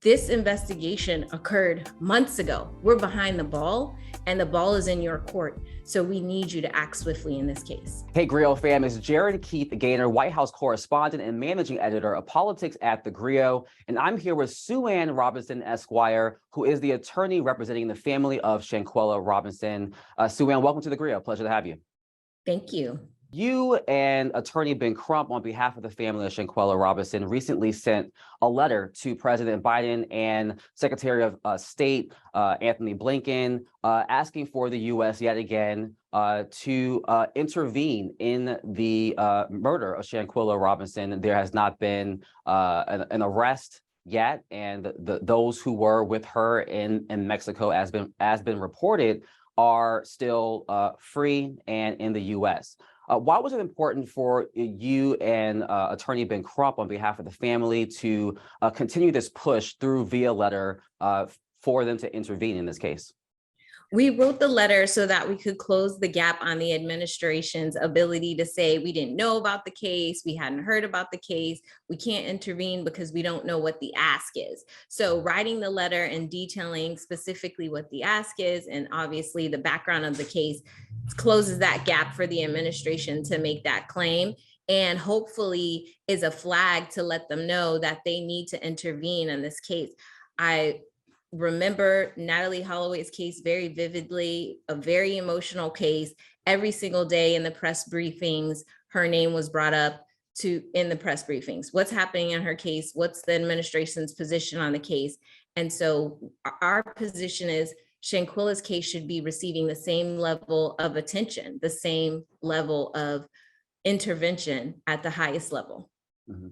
This investigation occurred months ago. We're behind the ball, and the ball is in your court. So we need you to act swiftly in this case. Hey, TheGrio fam, it's Gerren Keith Gaynor, White House correspondent and managing editor of politics at TheGrio. And I'm here with Shanquella Robinson, Esquire, who is the attorney representing the family of Shanquella Robinson. Shanquella, welcome to TheGrio. Pleasure to have you. Thank you. You and attorney Ben Crump, on behalf of the family of Shanquella Robinson, recently sent a letter to President Biden and Secretary of State Antony Blinken, asking for the U.S. yet again to intervene in the murder of Shanquella Robinson. There has not been an arrest yet, and those who were with her in Mexico, as been reported, are still free and in the U.S. Why was it important for you and attorney Ben Crump, on behalf of the family, to continue this push through via letter for them to intervene in this case? We wrote the letter so that we could close the gap on the administration's ability to say we didn't know about the case, we hadn't heard about the case, we can't intervene because we don't know what the ask is. So writing the letter and detailing specifically what the ask is, and obviously the background of the case, closes that gap for the administration to make that claim, and hopefully is a flag to let them know that they need to intervene in this case. I remember Natalie Holloway's case very vividly, a very emotional case. Every single day in the press briefings, her name was brought up in the press briefings. What's happening in her case? What's the administration's position on the case? And so our position is Shanquella's case should be receiving the same level of attention, the same level of intervention at the highest level. Mm-hmm.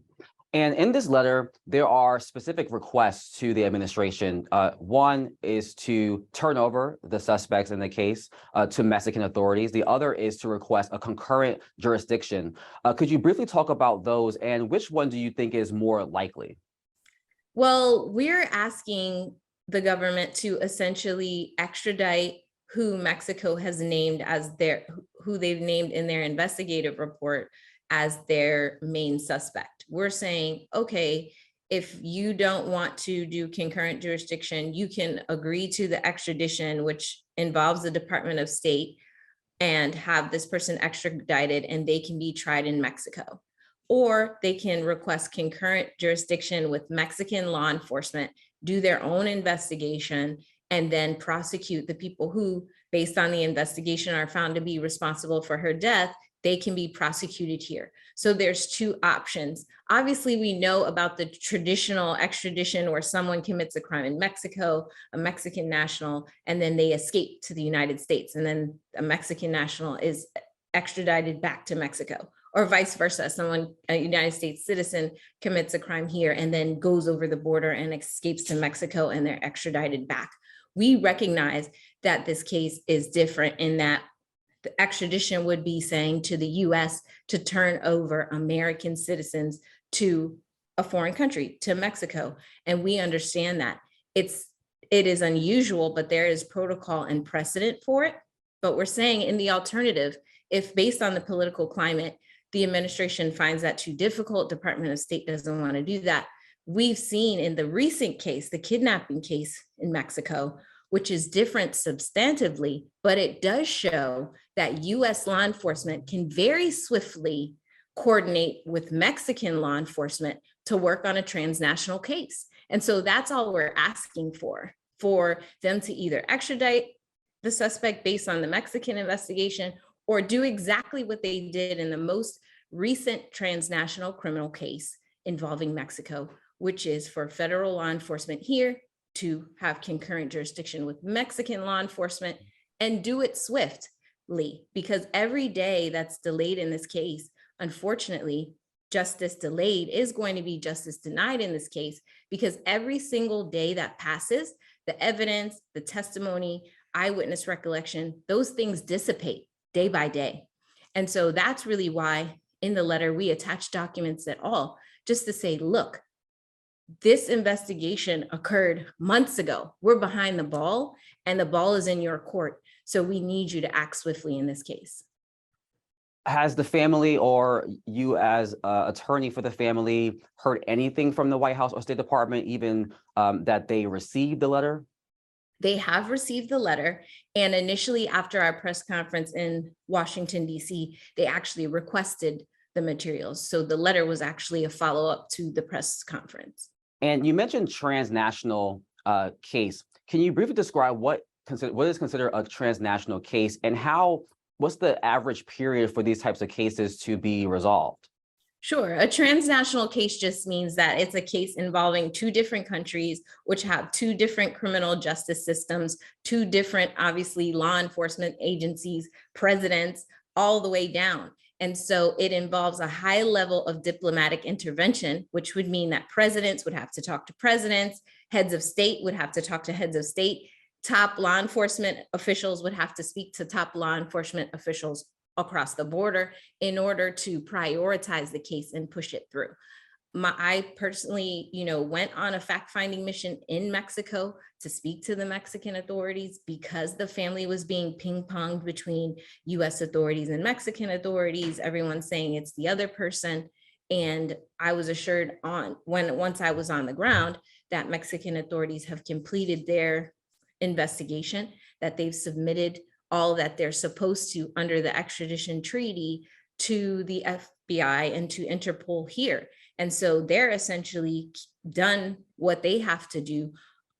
And in this letter, there are specific requests to the administration. One is to turn over the suspects in the case to Mexican authorities. The other is to request a concurrent jurisdiction. Could you briefly talk about those, and which one do you think is more likely? Well, we're asking the government to essentially extradite who Mexico has named as who they've named in their investigative report as their main suspect. We're saying, okay, if you don't want to do concurrent jurisdiction, you can agree to the extradition, which involves the Department of State, and have this person extradited and they can be tried in Mexico. Or they can request concurrent jurisdiction with Mexican law enforcement, do their own investigation, and then prosecute the people who, based on the investigation, are found to be responsible for her death. They can be prosecuted here. So there's two options. Obviously, we know about the traditional extradition where someone commits a crime in Mexico, a Mexican national, and then they escape to the United States. And then a Mexican national is extradited back to Mexico, or vice versa. A United States citizen commits a crime here and then goes over the border and escapes to Mexico, and they're extradited back. We recognize that this case is different in that the extradition would be saying to the US to turn over American citizens to a foreign country, to Mexico. And we understand that it is unusual, but there is protocol and precedent for it. But we're saying in the alternative, if based on the political climate, the administration finds that too difficult, Department of State doesn't want to do that. We've seen in the recent case, the kidnapping case in Mexico, which is different substantively, but it does show that US law enforcement can very swiftly coordinate with Mexican law enforcement to work on a transnational case. And so that's all we're asking for them to either extradite the suspect based on the Mexican investigation, or do exactly what they did in the most recent transnational criminal case involving Mexico, which is for federal law enforcement here to have concurrent jurisdiction with Mexican law enforcement and do it swiftly, because every day that's delayed in this case, unfortunately, justice delayed is going to be justice denied in this case, because every single day that passes, the evidence, the testimony, eyewitness recollection, those things dissipate day by day. And so that's really why in the letter we attach documents at all, just to say, look, this investigation occurred months ago. We're behind the ball, and the ball is in your court. So we need you to act swiftly in this case. Has the family or you as attorney for the family heard anything from the White House or State Department, even that they received the letter? They have received the letter, and initially after our press conference in Washington, D.C., they actually requested the materials. So the letter was actually a follow-up to the press conference. And you mentioned transnational case. Can you briefly describe what is considered a transnational case, and what's the average period for these types of cases to be resolved? Sure. A transnational case just means that it's a case involving two different countries, which have two different criminal justice systems, two different, obviously, law enforcement agencies, presidents, all the way down. And so it involves a high level of diplomatic intervention, which would mean that presidents would have to talk to presidents, heads of state would have to talk to heads of state, top law enforcement officials would have to speak to top law enforcement officials across the border in order to prioritize the case and push it through. I personally, went on a fact-finding mission in Mexico to speak to the Mexican authorities because the family was being ping-ponged between US authorities and Mexican authorities, everyone saying it's the other person. And I was assured once I was on the ground that Mexican authorities have completed their investigation, that they've submitted all that they're supposed to under the extradition treaty to the FBI and to Interpol here. And so they're essentially done what they have to do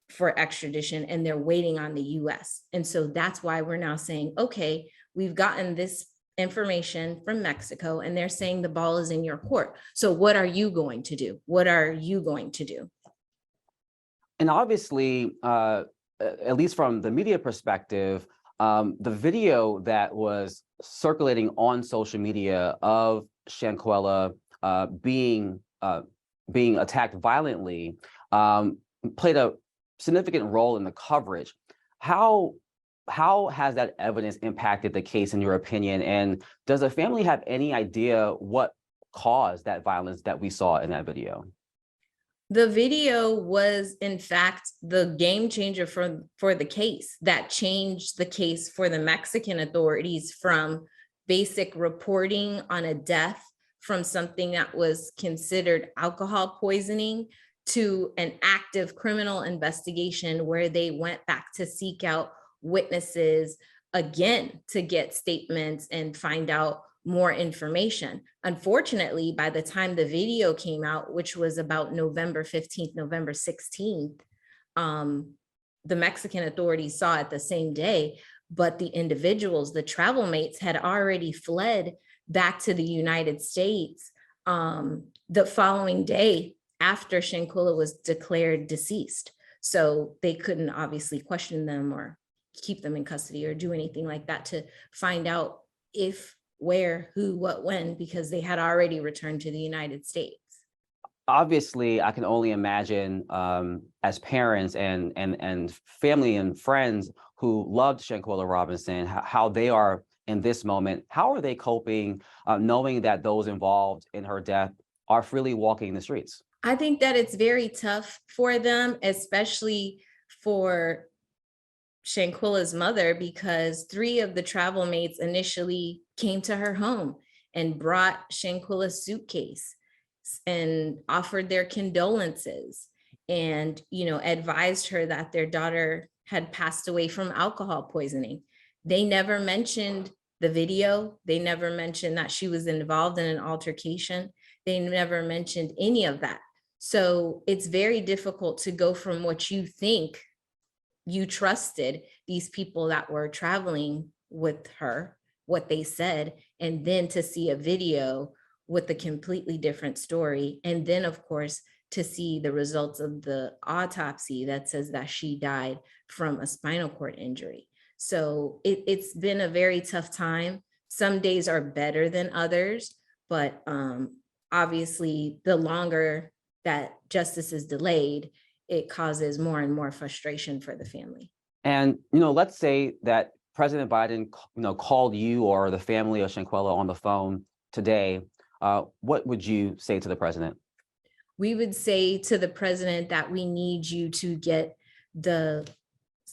for extradition, and they're waiting on the US. And so that's why we're now saying, okay, we've gotten this information from Mexico, and they're saying the ball is in your court. So what are you going to do? What are you going to do? And obviously, at least from the media perspective, the video that was circulating on social media of Shanquella being attacked violently played a significant role in the coverage. How has that evidence impacted the case, in your opinion? And does the family have any idea what caused that violence that we saw in that video? The video was, in fact, the game changer for the case that changed the case for the Mexican authorities from basic reporting on a death from something that was considered alcohol poisoning to an active criminal investigation where they went back to seek out witnesses again to get statements and find out more information. Unfortunately, by the time the video came out, which was about November 15th, November 16th, the Mexican authorities saw it the same day, but the individuals, the travel mates, had already fled back to the United States the following day after Shanquella was declared deceased. So they couldn't obviously question them or keep them in custody or do anything like that to find out if, where, who, what, when, because they had already returned to the United States. Obviously, I can only imagine as parents and family and friends who loved Shanquella Robinson, how they are in this moment. How are they coping, knowing that those involved in her death are freely walking the streets? I think that it's very tough for them, especially for Shanquella's mother, because 3 of the travel mates initially came to her home and brought Shanquella's suitcase and offered their condolences and, advised her that their daughter had passed away from alcohol poisoning. They never mentioned the video. They never mentioned that she was involved in an altercation. They never mentioned any of that. So it's very difficult to go from what you think you trusted these people that were traveling with her, what they said, and then to see a video with a completely different story. And then, of course, to see the results of the autopsy that says that she died from a spinal cord injury. So it's been a very tough time. Some days are better than others, but obviously the longer that justice is delayed, it causes more and more frustration for the family. And, let's say that President Biden, called you or the family of Shanquella on the phone today. What would you say to the president? We would say to the president that we need you to get the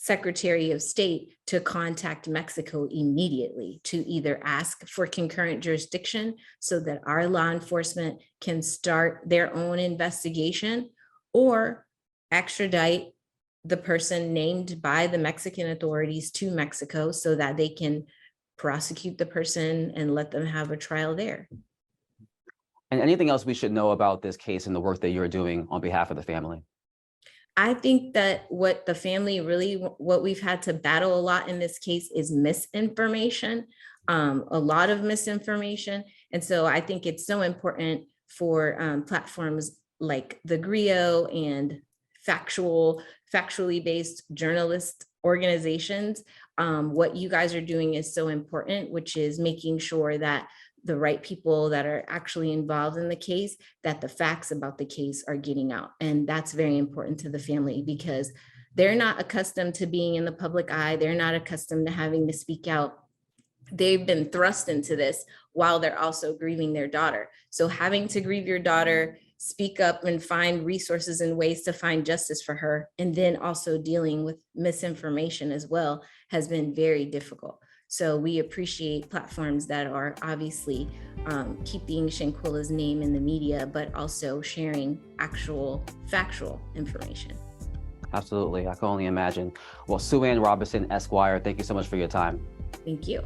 Secretary of State to contact Mexico immediately to either ask for concurrent jurisdiction so that our law enforcement can start their own investigation, or extradite the person named by the Mexican authorities to Mexico so that they can prosecute the person and let them have a trial there. And anything else we should know about this case and the work that you're doing on behalf of the family? I think that what the family really, what we've had to battle a lot in this case is misinformation, a lot of misinformation. And so I think it's so important for platforms like TheGrio and factually based journalist organizations. What you guys are doing is so important, which is making sure that the right people that are actually involved in the case, that the facts about the case are getting out. And that's very important to the family because they're not accustomed to being in the public eye. They're not accustomed to having to speak out. They've been thrust into this while they're also grieving their daughter. So having to grieve your daughter, speak up and find resources and ways to find justice for her, and then also dealing with misinformation as well has been very difficult. So we appreciate platforms that are obviously keeping Shanquella's name in the media, but also sharing actual factual information. Absolutely. I can only imagine. Well, Sue Ann Robinson, Esquire, thank you so much for your time. Thank you.